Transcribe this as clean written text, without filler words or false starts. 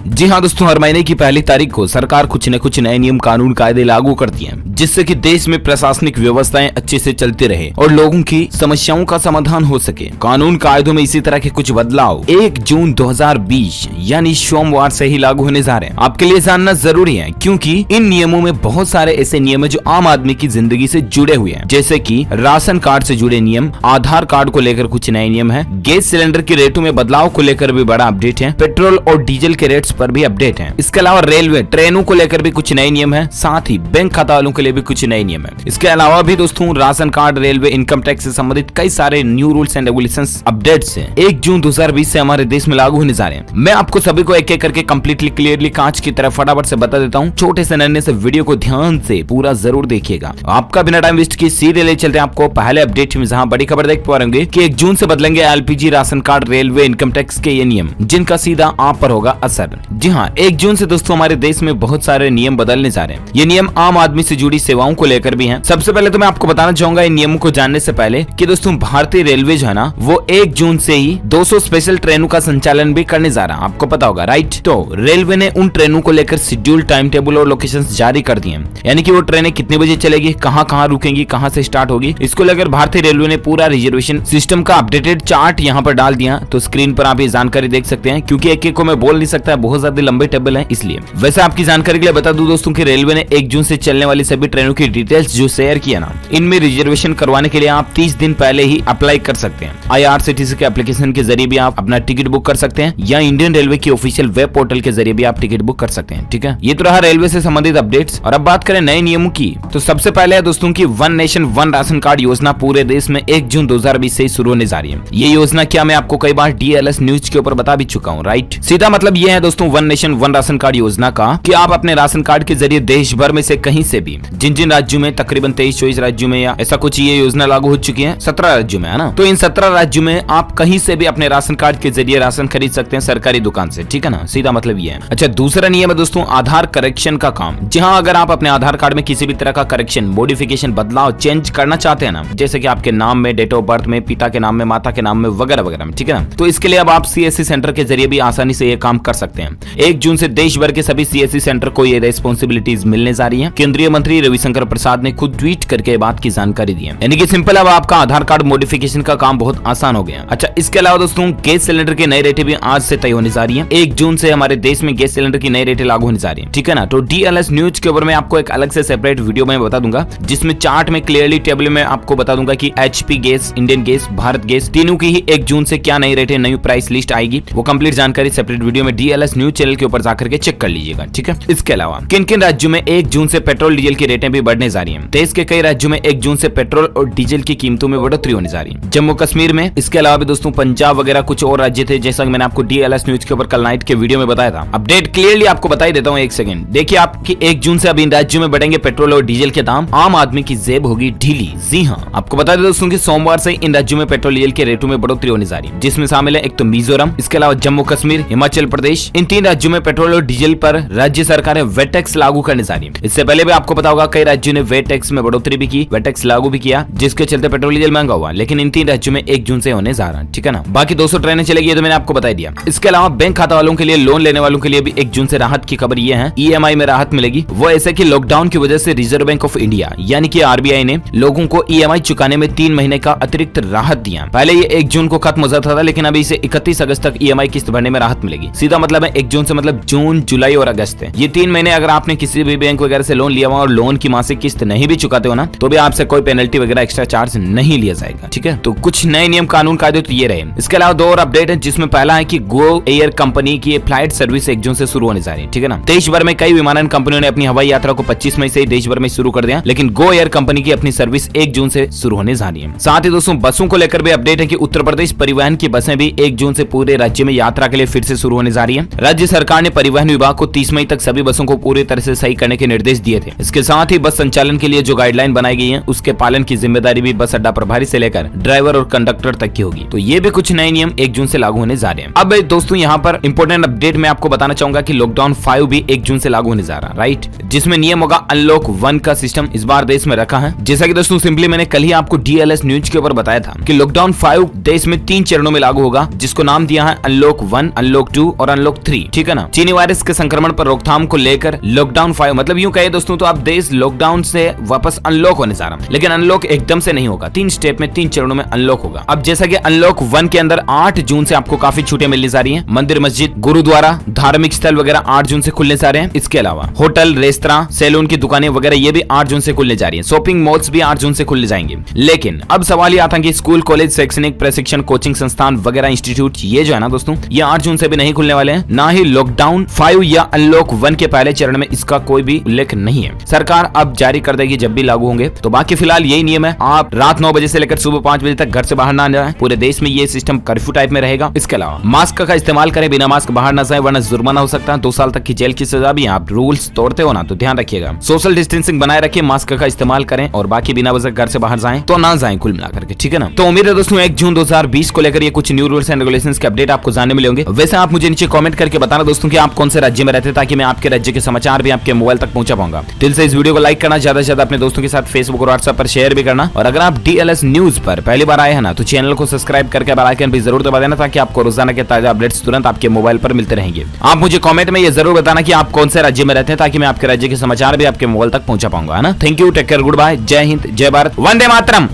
जी हाँ दोस्तों, हर महीने की पहली तारीख को सरकार कुछ न कुछ नए नियम कानून कायदे लागू करती है, जिससे कि देश में प्रशासनिक व्यवस्थाएं अच्छे से चलती रहे और लोगों की समस्याओं का समाधान हो सके। कानून कायदों में इसी तरह के कुछ बदलाव 1 जून 2020 यानी सोमवार से ही लागू होने जा रहे हैं। आपके लिए जानना जरूरी है, क्योंकि इन नियमों में बहुत सारे ऐसे नियम है जो आम आदमी की जिंदगी से जुड़े हुए हैं, जैसे कि राशन कार्ड से जुड़े नियम, आधार कार्ड को लेकर कुछ नए नियम है, गैस सिलेंडर के रेटों में बदलाव को लेकर भी बड़ा अपडेट है, पेट्रोल और डीजल के रेट्स पर भी अपडेट है। इसके अलावा रेलवे ट्रेनों को लेकर भी कुछ नए नियम है, साथ ही बैंक खाता वालों के लिए भी कुछ नए नियम है। इसके अलावा भी दोस्तों ration card, railway, income tax से संबंधित कई सारे new rules and regulations updates हैं 1 जून 2020 से हमारे देश में लागू होने जा रहे हैं। मैं आपको सभी को एक एक करके कंप्लीटली क्लियरली कांच की तरह फटाफट से बता देता हूँ। छोटे से नन्हे से वीडियो को ध्यान से पूरा जरूर देखिएगा। आपका बिना टाइम वेस्ट किए सीधे ले चलते हैं आपको पहले अपडेट में, जहाँ बड़ी खबर देख पा रहे कि 1 जून से बदलेंगे LPG, ration card, railway, income tax के ये नियम, जिनका सीधा आप पर होगा असर। जी हाँ, 1 जून से दोस्तों हमारे देश में बहुत सारे नियम बदलने जा रहे हैं। ये नियम आम आदमी से जुड़ी सेवाओं को लेकर भी हैं। सबसे पहले तो मैं आपको बताना चाहूंगा इन नियमों को जानने से पहले कि दोस्तों भारतीय रेलवे जो है ना, वो 1 जून से ही 200 स्पेशल ट्रेनों का संचालन भी करने जा रहा है। आपको पता होगा, राइट? तो रेलवे ने उन ट्रेनों को लेकर शेड्यूल, टाइम टेबल और लोकेशन जारी कर दिए हैं, यानी कि वो ट्रेनें कितने बजे चलेगी, कहाँ कहाँ रुकेंगी, कहाँ से स्टार्ट होगी। इसको लेकर भारतीय रेलवे ने पूरा रिजर्वेशन सिस्टम का अपडेटेड चार्ट यहाँ पर डाल दिया। तो स्क्रीन पर आप ये जानकारी देख सकते हैं, क्योंकि एक एक को मैं बोल नहीं सकता, बहुत ज्यादा लंबे टेबल है इसलिए। वैसे आपकी जानकारी के लिए बता दूं दोस्तों कि रेलवे ने 1 जून से चलने वाली सभी ट्रेनों की डिटेल्स जो शेयर किया ना, इनमें रिजर्वेशन करवाने के लिए आप 30 दिन पहले ही अप्लाई कर सकते हैं। IRCTC के एप्लीकेशन के जरिए भी आप अपना टिकट बुक कर सकते हैं, या इंडियन रेलवे की ऑफिशियल वेब पोर्टल के जरिए भी आप टिकट बुक कर सकते हैं। ठीक है, ये तो रहा रेलवे से संबंधित अपडेट्स। और अब बात करें नए नियमों की, तो सबसे पहले है दोस्तों की one nation one ration card योजना पूरे देश में 1 जून 2020 से शुरू होने जा रही है। ये योजना क्या, मैं आपको कई बार DLS न्यूज के ऊपर बता भी चुका हूँ, राइट? सीधा मतलब ये है दोस्तों one nation one ration card योजना का कि आप अपने राशन कार्ड के जरिए देश भर में से कहीं से भी, जिन जिन राज्यों में तकरीबन 23-24 राज्यों में या ऐसा कुछ ये योजना लागू हो चुकी है, 17 राज्यों में, है ना? तो इन 17 राज्यों में आप कहीं से भी अपने राशन कार्ड के जरिए राशन खरीद सकते हैं सरकारी दुकान से। ठीक है ना, सीधा मतलब ये है। अच्छा, दूसरा नियम है दोस्तों आधार करेक्शन का काम। जहां अगर आप अपने आधार कार्ड में किसी भी तरह का करेक्शन, मॉडिफिकेशन, बदलाव, चेंज करना चाहते हैं ना, जैसे कि आपके नाम में, डेट ऑफ बर्थ में, पिता के नाम में, माता के नाम में, वगैरह वगैरह में, ठीक है ना, तो इसके लिए अब आप CSC सेंटर के जरिए भी आसानी से ये काम कर सकते हैं। 1 जून से देश भर के सभी CSC सेंटर को ये रिस्पॉन्सिबिलिटीज मिलने जा रही है। केंद्रीय मंत्री रविशंकर प्रसाद ने खुद ट्वीट करके बात की जानकारी दी है, यानी कि सिंपल अब आपका आधार कार्ड मॉडिफिकेशन का काम बहुत आसान हो गया। अच्छा, इसके अलावा दोस्तों गैस सिलेंडर की नई रेटें भी आज से तय होने जा रही है। 1 जून से हमारे देश में गैस सिलेंडर की नई रेटें लागू होने जा रही है। ठीक है ना, तो DLS न्यूज के ऊपर मैं आपको एक अलग से सेपरेट वीडियो में बता दूंगा, जिसमें चार्ट में क्लियरली टेबल में आपको बता दूंगा कि HP gas, Indian gas, Bharat gas, तीनों की ही 1 जून से क्या नई रेटें, नई प्राइस लिस्ट आएगी। वो कंप्लीट जानकारी सेपरेट वीडियो में DLS न्यूज चैनल के ऊपर जाकर के चेक कर लीजिएगा। ठीक है, इसके अलावा किन किन राज्यों में 1 जून से पेट्रोल डीजल की रेटें भी बढ़ने जा रही हैं। देश के कई राज्यों में 1 जून से पेट्रोल और डीजल की कीमतों में बढ़ोतरी होने जा रही है। जम्मू कश्मीर में, इसके अलावा भी दोस्तों पंजाब वगैरह कुछ और राज्य थे, जैसा कि मैंने आपको DLS न्यूज के ऊपर कल नाइट के वीडियो में बताया था। अपडेट क्लियरली आपको बता ही देता हूँ, 1 सेकंड देखिए। आपकी 1 जून से अब इन राज्यों में बढ़ेंगे पेट्रोल और डीजल के दाम, आम आदमी की जेब होगी ढीली। जी हाँ, आपको बता दें दोस्तों कि सोमवार से इन राज्यों में पेट्रोल डीजल के रेटों में बढ़ोतरी होने जा रही है, जिसमें शामिल है एक तो मिजोरम, इसके अलावा जम्मू कश्मीर, हिमाचल प्रदेश। इन 3 राज्यों में पेट्रोल और डीजल पर राज्य सरकारें वेट टैक्स लागू करने जा रही है। इससे पहले भी आपको पता होगा कई राज्यों ने वेट टैक्स में बढ़ोतरी भी की, वेट टैक्स लागू भी किया, जिसके चलते पेट्रोल डीजल महंगा हुआ। लेकिन इन 3 राज्यों में 1 जून से होने जा रहा है। ठीक है ना, बाकी 200 ट्रेनें चलेगी, तो मैंने आपको बता दिया। इसके अलावा बैंक खाता वालों के लिए, लोन लेने वालों के लिए भी 1 जून से राहत की खबर ये है, EMI में राहत मिलेगी। वो ऐसे कि लॉकडाउन की वजह से रिजर्व बैंक ऑफ इंडिया यानी कि RBI ने लोगों को EMI चुकाने में 3 महीने का अतिरिक्त राहत दिया। पहले ये 1 जून को खत्म हो जाता था, लेकिन अभी इसे 31 अगस्त तक EMI किस्त भरने में राहत मिलेगी। सीधा मतलब है 1 जून से मतलब जून, जुलाई और अगस्त है। ये 3 महीने अगर आपने किसी भी बैंक वगैरह से लोन लिया हुआ और लोन की मासिक किस्त नहीं भी चुकाते हो ना, तो भी आपसे कोई पेनल्टी वगैरह एक्स्ट्रा चार्ज नहीं लिया जाएगा। ठीक है, तो कुछ नए नियम कानून कायदे तो ये रहे। इसके अलावा 2 और अपडेट है, जिसमें पहला है कि गो एयर कंपनी की फ्लाइट सर्विस 1 जून से शुरू होने जा रही है। ठीक है ना, देश भर में कई विमानन कंपनियों ने अपनी हवाई यात्रा को 25 मई से ही देश भर में शुरू कर दिया, लेकिन गो एयर कंपनी की अपनी सर्विस 1 जून से शुरू होने जा रही है। साथ ही दोस्तों बसों को लेकर भी अपडेट है कि उत्तर प्रदेश परिवहन की बसें भी 1 जून से पूरे राज्य में यात्रा के लिए फिर से शुरू होने जा रही है। राज्य सरकार ने परिवहन विभाग को 30 मई तक सभी बसों को पूरी तरह से सही करने के निर्देश दिए थे। इसके साथ ही बस संचालन के लिए जो गाइडलाइन बनाई गई है उसके पालन की जिम्मेदारी भी बस अड्डा प्रभारी से लेकर ड्राइवर और कंडक्टर तक की होगी। तो ये भी कुछ नए नियम 1 जून से लागू होने जा रहे हैं। अब दोस्तों यहाँ पर इंपॉर्टेंट अपडेट मैं आपको बताना चाहूंगा कि लॉकडाउन 5 भी 1 जून से लागू होने जा रहा है, राइट, जिसमें नियम होगा अनलॉक 1 का सिस्टम इस बार देश में रखा है। जैसा कि दोस्तों सिंपली मैंने कल ही आपको DLS न्यूज के ऊपर बताया था कि लॉकडाउन 5 देश में 3 चरणों में लागू होगा, जिसको नाम दिया है अनलॉक 1, अनलॉक 2 और अनलॉक 3, ठीक है ना। चीनी वायरस के संक्रमण पर रोकथाम को लेकर लॉकडाउन 5 मतलब यूं कहे दोस्तों तो अब देश लॉकडाउन से वापस अनलॉक होने जा रहा है, लेकिन अनलॉक एकदम से नहीं होगा, 3 स्टेप में 3 चरणों में अनलॉक होगा। अब जैसा कि अनलॉक 1 के अंदर 8 जून से आपको काफी छूटें मिलने जा रही हैं। मंदिर, मस्जिद, गुरुद्वारा, धार्मिक स्थल वगैरह 8 जून से खुलने जा रहे हैं। इसके अलावा होटल, रेस्तरां, सैलून की दुकानें वगैरह ये भी 8 जून से खुलने जा रही है। शॉपिंग मॉल्स भी 8 जून से खुलने जाएंगे। लेकिन अब सवाल ये आता है कि स्कूल, कॉलेज, शैक्षणिक प्रशिक्षण, कोचिंग संस्थान वगैरह इंस्टीट्यूट ये जो है ना दोस्तों ये 8 जून से भी नहीं खुलने वाले हैं। ना ही लॉकडाउन 5 या अनलॉक 1 के पहले चरण में इसका कोई भी उल्लेख नहीं है। सरकार अब जारी कर देगी जब भी लागू होंगे। तो बाकी फिलहाल यही नियम है, आप रात 9 बजे से लेकर सुबह 5 बजे तक घर से बाहर ना जाए। पूरे देश में ये सिस्टम कर्फ्यू टाइप में रहेगा। इसके अलावा मास्क का इस्तेमाल करें, बिना मास्क बाहर ना जाए वरना जुर्माना हो सकता है, 2 साल तक की जेल की सजा भी। आप रूल्स तोड़ते हो ना तो ध्यान रखिएगा। सोशल डिस्टेंसिंग बनाए रखिए, मास्क का इस्तेमाल करें और बाकी बिना वजह घर से बाहर जाएं तो ना जाएं कुल मिलाकर के, ठीक है ना। तो उम्मीद है दोस्तों 1 जून 2020 को लेकर ये कुछ न्यू रूल्स एंड रेगुलेशंस के अपडेट आपको जानने मिले होंगे। वैसे आप मुझे नीचे कमेंट करके बताना दोस्तों कि आप कौन से राज्य में रहते हैं, ताकि मैं आपके राज्य के समाचार भी आपके मोबाइल तक पहुंचा पाऊंगा। दिल से इस वीडियो को लाइक करना, ज्यादा से ज्यादा अपने दोस्तों के साथ फेसबुक और व्हाट्सएप पर शेयर भी करना। और अगर आप DLS न्यूज पर पहली बार आए हैं ना तो चैनल को सब्सक्राइब करके बेल आइकन भी जरूर दबा देना, ताकि आपको रोजाना के ताजा अपडेट्स तुरंत आपके मोबाइल पर मिलते रहेंगे। आप मुझे कमेंट में ये जरूर बताना कि आप कौन से राज्य में रहते हैं, ताकि मैं आपके राज्य के समाचार भी आपके मोबाइल तक पहुंचा पाऊंगा, है ना। Thank you, take care, goodbye, Jai Hind, जय भारत, वंदे मातरम।